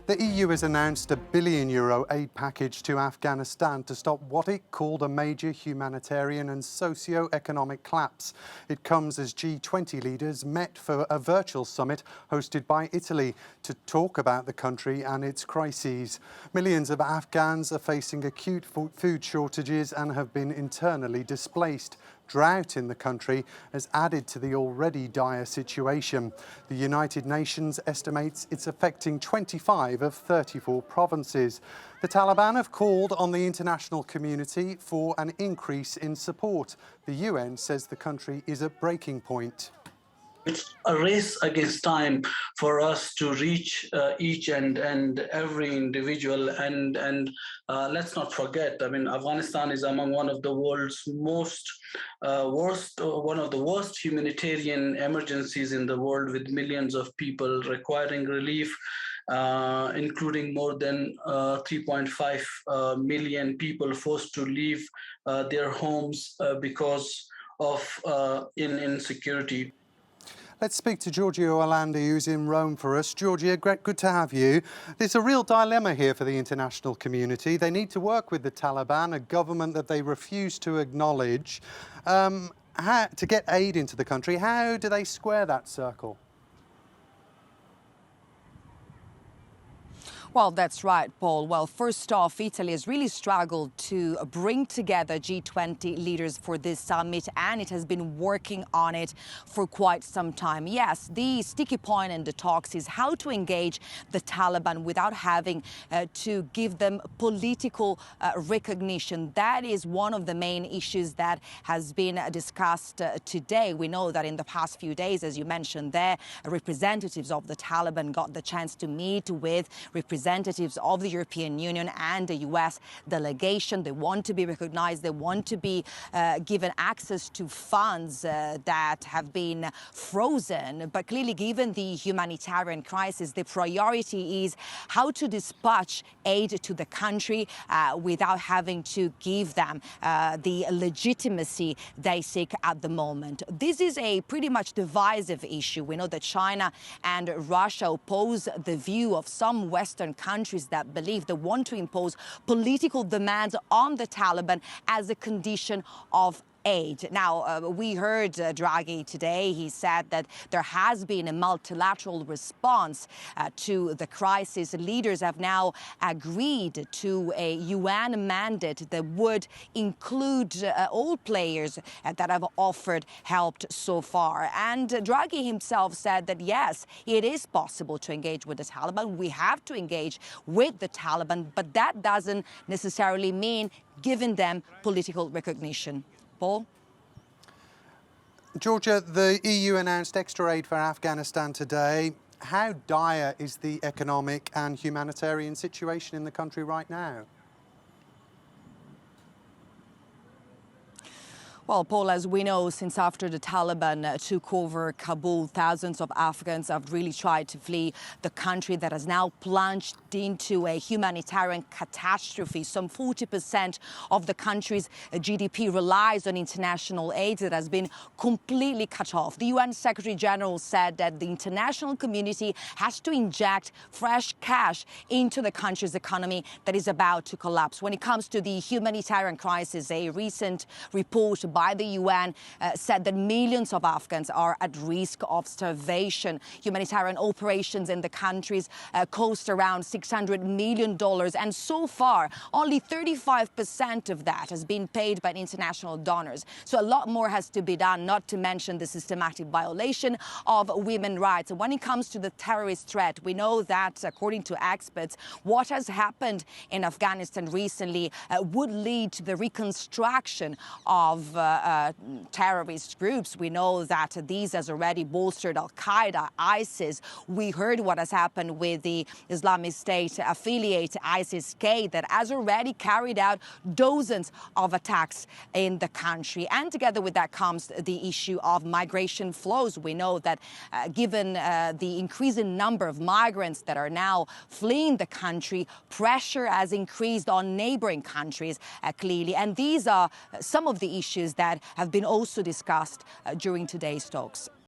The EU has announced a €1 billion aid package to Afghanistan to stop what it called a major humanitarian and socio-economic collapse. It comes as G20 leaders met for a virtual summit hosted by Italy to talk about the country and its crises. Millions of Afghans are facing acute food shortages and have been internally displaced. Drought in the country has added to the already dire situation. The United Nations estimates it's affecting 25 of 34 provinces. The Taliban have called on the international community for an increase in support. The UN says the country is at breaking point. It's a race against time for us to reach each and every individual, and let's not forget. I mean, Afghanistan is among one of the world's one of the worst humanitarian emergencies in the world, with millions of people requiring relief, including more than 3.5 million people forced to leave their homes because of insecurity. Let's speak to Giorgia Orlandi, who's in Rome for us. Giorgia, good to have you. There's a real dilemma here for the international community. They need to work with the Taliban, a government that they refuse to acknowledge, to get aid into the country. How do they square that circle? Well, that's right, Paul. Well, first off, Italy has really struggled to bring together G20 leaders for this summit, and it has been working on it for quite some time. Yes, the sticky point in the talks is how to engage the Taliban without having to give them political recognition. That is one of the main issues that has been discussed today. We know that in the past few days, as you mentioned there, representatives of the Taliban got the chance to meet with representatives of the European Union and the US delegation. They want to be recognized. They want to be given access to funds that have been frozen. But clearly, given the humanitarian crisis, the priority is how to dispatch aid to the country without having to give them the legitimacy they seek at the moment. This is a pretty much divisive issue. We know that China and Russia oppose the view of some Western countries that believe they want to impose political demands on the Taliban as a condition of aid. Now, we heard Draghi today. He said that there has been a multilateral response to the crisis. Leaders have now agreed to a UN mandate that would include all players that have offered help so far. And Draghi himself said that, yes, it is possible to engage with the Taliban. We have to engage with the Taliban, but that doesn't necessarily mean giving them political recognition. Paul? Giorgia, the EU announced extra aid for Afghanistan today. How dire is the economic and humanitarian situation in the country right now? Well, Paul, as we know, since after the Taliban took over Kabul, thousands of Afghans have really tried to flee the country that has now plunged into a humanitarian catastrophe. Some 40% of the country's GDP relies on international aid that has been completely cut off. The UN Secretary General said that the international community has to inject fresh cash into the country's economy that is about to collapse. When it comes to the humanitarian crisis, a recent report by the UN said that millions of Afghans are at risk of starvation. Humanitarian operations in the countries cost around $600 million, and so far, only 35% of that has been paid by international donors. So a lot more has to be done, not to mention the systematic violation of women's rights. And when it comes to the terrorist threat, we know that, according to experts, what has happened in Afghanistan recently would lead to the reconstruction of terrorist groups. We know that these has already bolstered Al-Qaeda, ISIS. We heard what has happened with the Islamic State affiliate ISIS-K that has already carried out dozens of attacks in the country. And together with that comes the issue of migration flows. We know that given the increasing number of migrants that are now fleeing the country, pressure has increased on neighbouring countries clearly. And these are some of the issues that have been also discussed during today's talks.